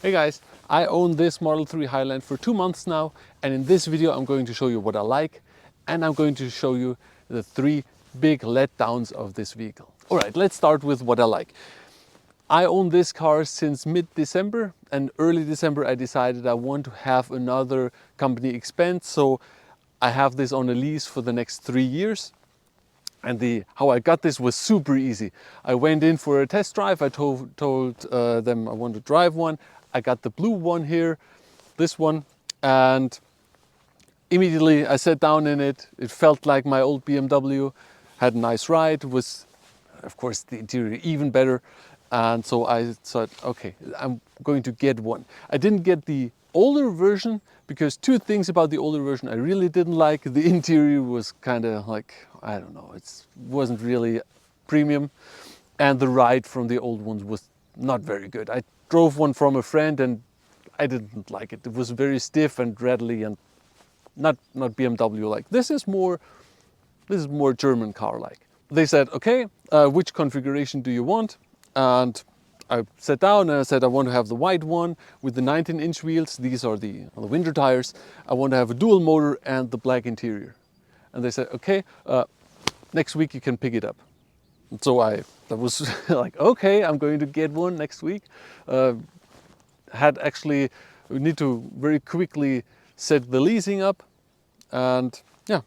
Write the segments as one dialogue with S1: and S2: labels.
S1: Hey guys, I own this Model 3 Highland for 2 months now, and in this video I'm going to show you what I like, and I'm going to show you the 3 big letdowns of this vehicle. Alright, let's start with what I like. I own this car since mid-December, and early December I decided I want to have another company expense, so I have this on a lease for the next 3 years. And how I got this was super easy. I went in for a test drive. I told them I want to drive one. I got the blue one here, this one, and immediately I sat down in it. It felt like my old BMW, had a nice ride, was of course the interior even better. And so I thought, okay, I'm going to get one. I didn't get the older version because 2 things about the older version I really didn't like. The interior was kind of like, I don't know, it wasn't really premium, and the ride from the old ones was not very good. I drove one from a friend and I didn't like it. It was very stiff and rattly and not BMW like. This is more German car like. They said, okay, which configuration do you want? And I sat down and I said I want to have the white one with the 19-inch wheels. These are the winter tires. I want to have a dual motor and the black interior. And they said, okay, next week you can pick it up. And so that was like, okay, I'm going to get one next week. We need to very quickly set the leasing up, and yeah,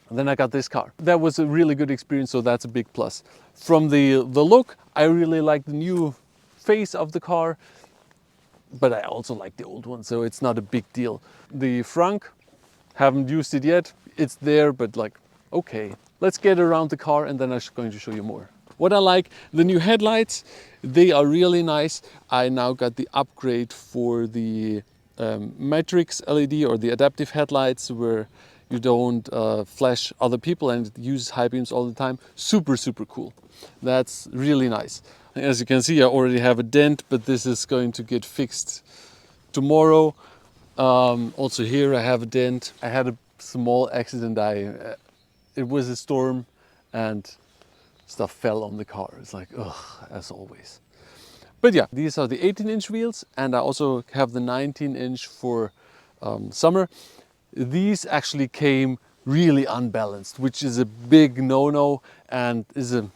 S1: and then I got this car. That was a really good experience, so that's a big plus. From the look, I really like the new face of the car, but I also like the old one, so it's not a big deal. The frunk, haven't used it yet. It's there, but like, okay, let's get around the car and then I'm going to show you more. What I like, the new headlights, they are really nice. I now got the upgrade for the matrix LED or the adaptive headlights where you don't flash other people and it uses high beams all the time. Super, super cool. That's really nice. As you can see, I already have a dent, but this is going to get fixed tomorrow. Also here I have a dent. I had a small accident. It was a storm and stuff fell on the car. It's like, ugh, as always. But yeah, these are the 18-inch wheels, and I also have the 19-inch for summer. These actually came really unbalanced, which is a big no-no and is a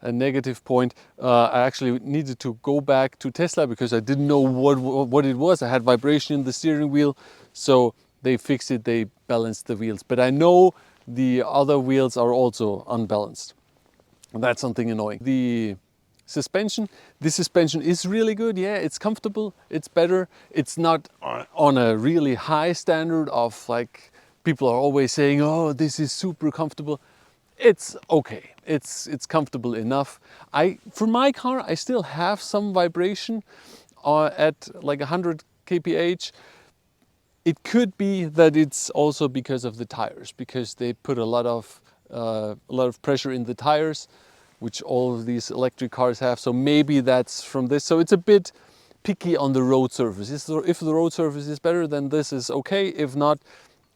S1: negative point. I actually needed to go back to Tesla because I didn't know what it was. I had vibration in the steering wheel, so they fixed it, they balanced the wheels. But I know the other wheels are also unbalanced. And that's something annoying. The suspension is really good. Yeah, it's comfortable, it's better. It's not on a really high standard of like people are always saying, oh, this is super comfortable. It's okay. It's comfortable enough. For my car, I still have some vibration at like 100 kph. It could be that it's also because of the tires, because they put a lot of pressure in the tires, which all of these electric cars have. So maybe that's from this. So it's a bit picky on the road surface. If the road surface is better, then this is okay. If not,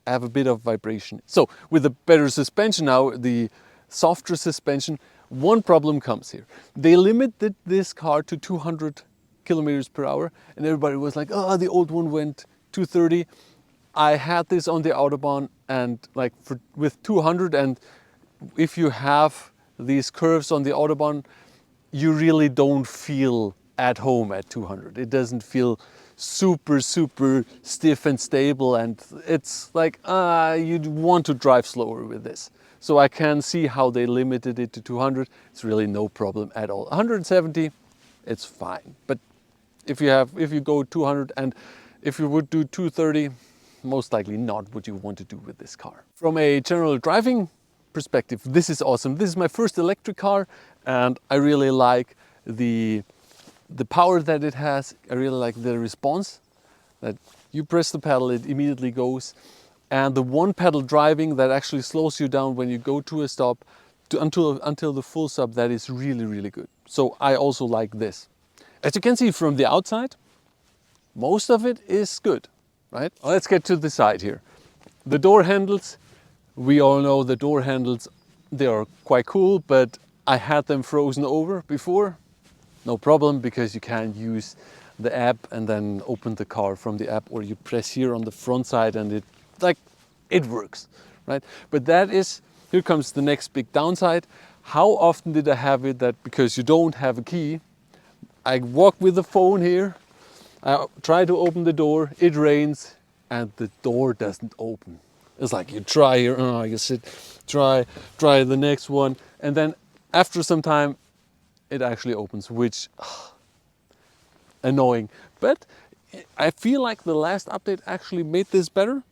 S1: I have a bit of vibration. So with the better suspension now, the softer suspension, one problem comes here. They limited this car to 200 kilometers per hour, and everybody was like, oh, the old one went 230. I had this on the Autobahn and like with 200, and if you have these curves on the Autobahn, you really don't feel at home at 200. It doesn't feel super, super stiff and stable, and it's like, you'd want to drive slower with this. So I can see how they limited it to 200. It's really no problem at all. 170, it's fine. But if you go 200, and if you would do 230, most likely not what you want to do with this car. From a general driving perspective, this is awesome. This is my first electric car, and I really like the power that it has. I really like the response, that you press the pedal, it immediately goes. And the one pedal driving that actually slows you down when you go to a stop until the full stop, that is really, really good. So I also like this. As you can see from the outside, most of it is good, right? Let's get to the side here. The door handles, we all know the door handles, they are quite cool, but I had them frozen over before. no problem, because you can use the app and then open the car from the app, or you press here on the front side and it works, right? But here comes the next big downside. How often did I have it that because you don't have a key, I walk with the phone here, I try to open the door, it rains, and the door doesn't open. It's like you try here, you sit, try the next one, and then after some time, it actually opens, which annoying. But I feel like the last update actually made this better.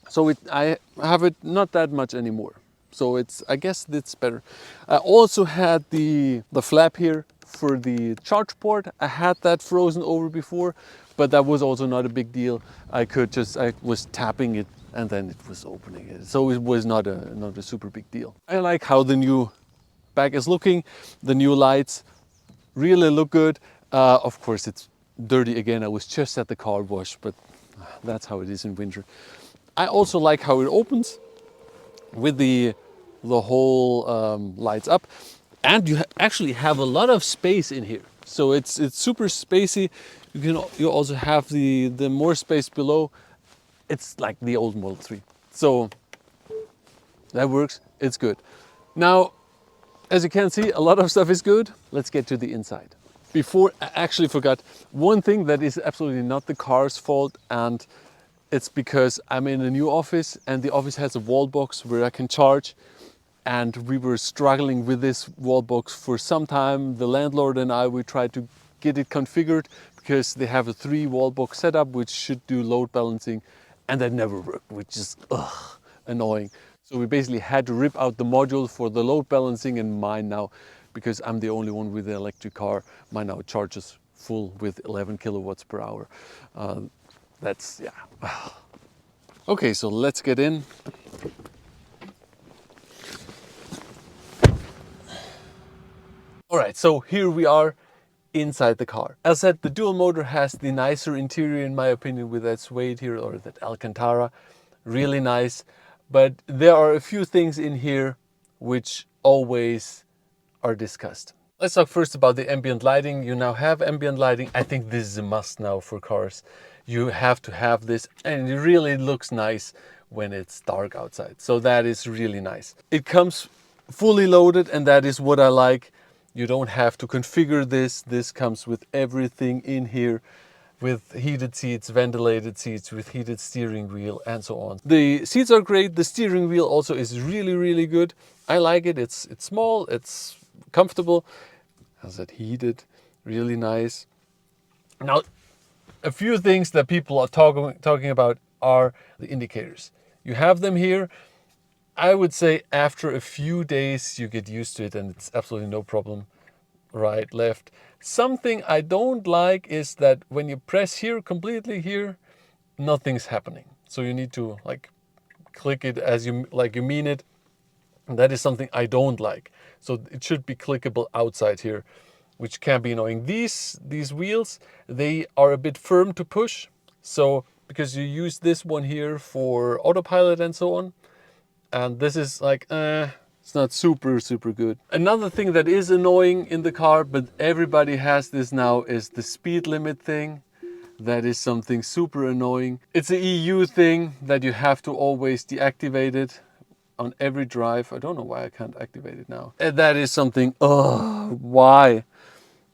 S1: So I have it not that much anymore. So I guess it's better. I also had the flap here for the charge port. I had that frozen over before, but that was also not a big deal. I was tapping it and then it was opening it. So it was not a super big deal. I like how the new bag is looking. The new lights really look good. Of course, it's dirty again. I was just at the car wash, but that's how it is in winter. I also like how it opens with the whole lights up, and you actually have a lot of space in here. So it's super spacey. You also have the more space below. It's like the old Model 3. So that works. It's good. Now, as you can see, a lot of stuff is good. Let's get to the inside. Before, I actually forgot one thing that is absolutely not the car's fault, and it's because I'm in a new office and the office has a wall box where I can charge, and we were struggling with this wall box for some time. The landlord and we tried to get it configured because they have a 3 wall box setup which should do load balancing, and that never worked, which is annoying. So we basically had to rip out the module for the load balancing, and mine now, because I'm the only one with the electric car, mine now charges full with 11 kilowatts per hour. Yeah. Okay, so let's get in. All right, so here we are inside the car. As I said, the dual motor has the nicer interior in my opinion, with that suede here, or that Alcantara, really nice. But there are a few things in here which always are discussed. Let's talk first about the ambient lighting. You now have ambient lighting. I think this is a must now for cars. You have to have this, and it really looks nice when it's dark outside. So that is really nice. It comes fully loaded, and that is what I like. You don't have to configure this. This comes with everything in here, with heated seats, ventilated seats, with heated steering wheel, and so on. The seats are great. The steering wheel also is really, really good. I like it. It's small, it's comfortable. Has it heated, really nice. Now, a few things that people are talking about are the indicators. You have them here. I would say after a few days you get used to it and it's absolutely no problem. Right, left. Something I don't like is that when you press here completely here, nothing's happening. So you need to click it as you mean it. And that is something I don't like. So it should be clickable outside here, which can be annoying. These wheels, they are a bit firm to push. So because you use this one here for autopilot and so on, and this is it's not super good. Another thing that is annoying in the car, but everybody has this now, is the speed limit thing. That is something super annoying. It's an EU thing that you have to always deactivate it on every drive. I don't know why I can't activate it now. And that is something, why?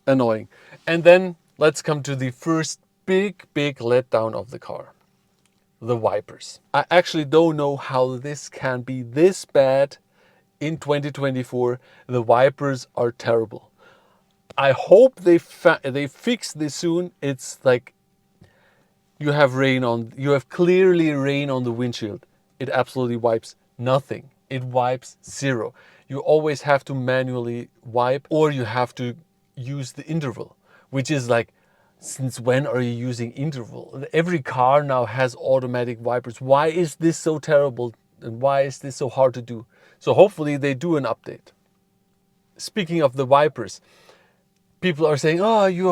S1: Annoying. And then let's come to the first big letdown of the car. The wipers. I actually don't know how this can be this bad in 2024. The wipers are terrible. I hope they fix this soon. It's like you have clearly rain on the windshield. It absolutely wipes nothing. It wipes zero. You always have to manually wipe, or you have to use the interval, which is like, since when are you using interval? Every car now has automatic wipers. Why is this so terrible? And why is this so hard to do? So hopefully they do an update. Speaking of the wipers, people are saying, oh, you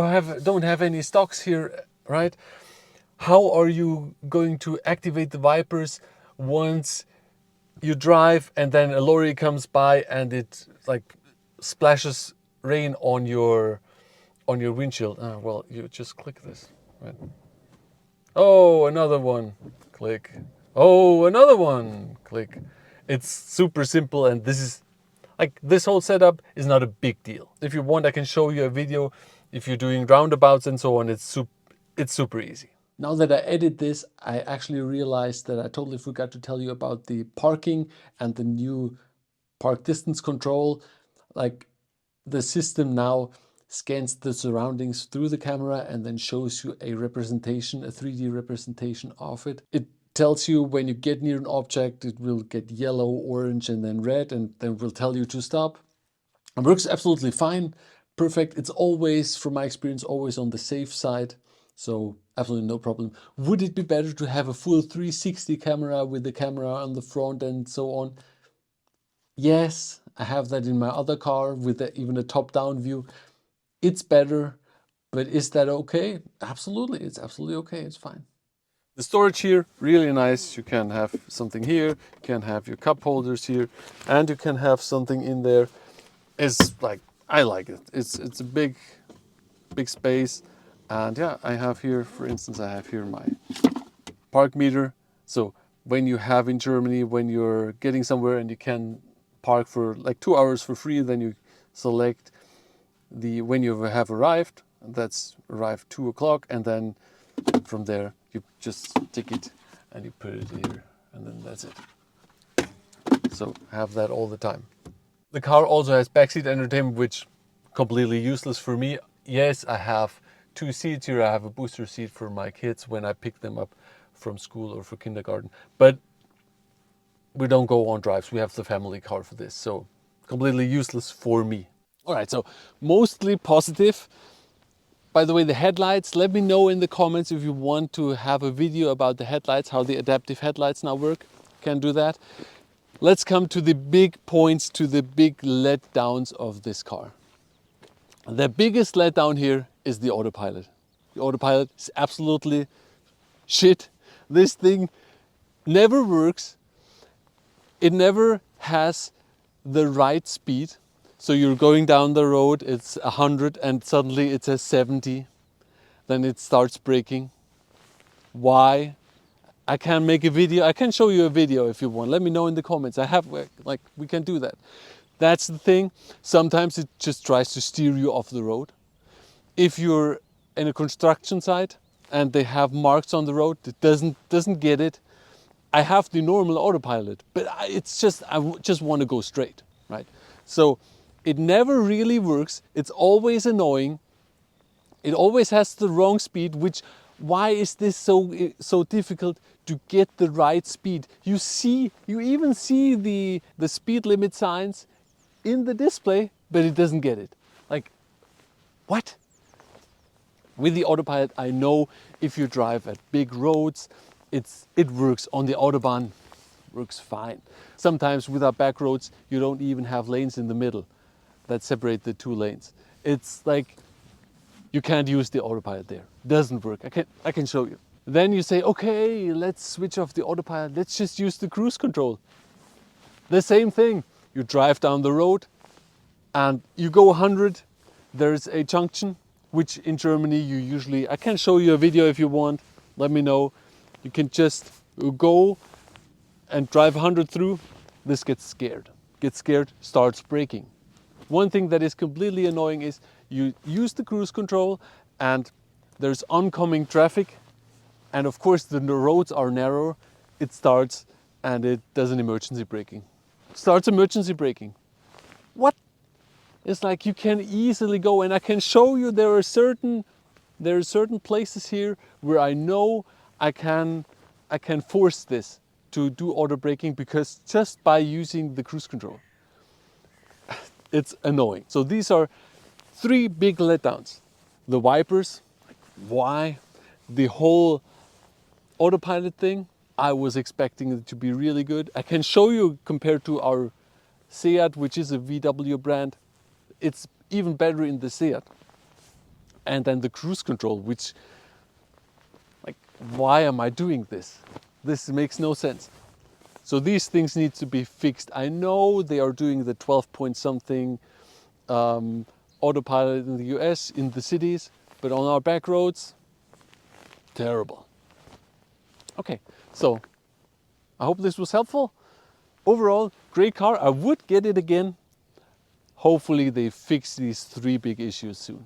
S1: don't have any stocks here, right? How are you going to activate the wipers once you drive and then a lorry comes by and it splashes rain on your on your windshield. Well, you just click this, right? Oh, another one, click. Oh, another one, click. It's super simple, and this is like this whole setup is not a big deal. If you want, I can show you a video. If you're doing roundabouts and so on, it's super easy. Now that I edit this, I actually realized that I totally forgot to tell you about the parking and the new park distance control. Like, the system now scans the surroundings through the camera and then shows you a representation, a 3D representation of it. It tells you when you get near an object, it will get yellow, orange, and then red, and then will tell you to stop. It works absolutely fine, perfect. It's always, from my experience, always on the safe side. So absolutely no problem. Would it be better to have a full 360 camera with the camera on the front and so on? Yes, I have that in my other car with even a top-down view. It's better, but is that okay? Absolutely, it's absolutely okay, it's fine. The storage here, really nice. You can have something here, you can have your cup holders here, and you can have something in there. It's like, I like it. It's a big space. And yeah, I have here, for instance, I have here my park meter. So when you have in Germany, when you're getting somewhere and you can park for like 2 hours for free, then you select when you have arrived, that's arrived 2 o'clock, and then from there you just tick it and you put it here, and then that's it. So have that all the time. The car also has backseat entertainment, which completely useless for me. Yes, I have 2 seats here. I have a booster seat for my kids when I pick them up from school or for kindergarten, but we don't go on drives. We have the family car for this, so completely useless for me. All right, so mostly positive. By the way, the headlights, let me know in the comments if you want to have a video about the headlights, how the adaptive headlights now work. Can do that. Let's come to the big points, to the big letdowns of this car. The biggest letdown here is the Autopilot. The Autopilot is absolutely shit. This thing never works. It never has the right speed. So you're going down the road, it's 100 and suddenly it says 70. Then it starts braking. Why? I can make a video. I can show you a video if you want. Let me know in the comments. We can do that. That's the thing. Sometimes it just tries to steer you off the road. If you're in a construction site and they have marks on the road, it doesn't get it. I have the normal Autopilot, but I just want to go straight, right? So it never really works. It's always annoying. It always has the wrong speed, why is this so difficult to get the right speed? You even see the speed limit signs in the display, but it doesn't get it. Like, what? With the Autopilot, I know if you drive at big roads, it works. On the Autobahn, works fine. Sometimes with our back roads, you don't even have lanes in the middle that separate the 2 lanes. It's like, you can't use the Autopilot there. Doesn't work. I can show you. Then you say, okay, let's switch off the Autopilot. Let's just use the cruise control. The same thing. You drive down the road and you go 100. There's a junction, which in Germany you usually, I can show you a video if you want. Let me know. You can just go and drive 100 through. This gets scared, starts braking. One thing that is completely annoying is you use the cruise control and there's oncoming traffic, and of course the roads are narrow. It starts and it does an emergency braking. Starts emergency braking. What? It's like you can easily go, and I can show you there are certain places here where I know I can force this to do auto braking, because just by using the cruise control. It's annoying. So these are 3 big letdowns. The wipers, why? The whole Autopilot thing, I was expecting it to be really good. I can show you compared to our Seat, which is a VW brand. It's even better in the Seat. And then the cruise control, which, like, why am I doing this? This makes no sense. So these things need to be fixed. I know they are doing the 12 point something Autopilot in the US, in the cities, but on our back roads, terrible. Okay, so I hope this was helpful. Overall, great car. I would get it again. Hopefully they fix these 3 big issues soon.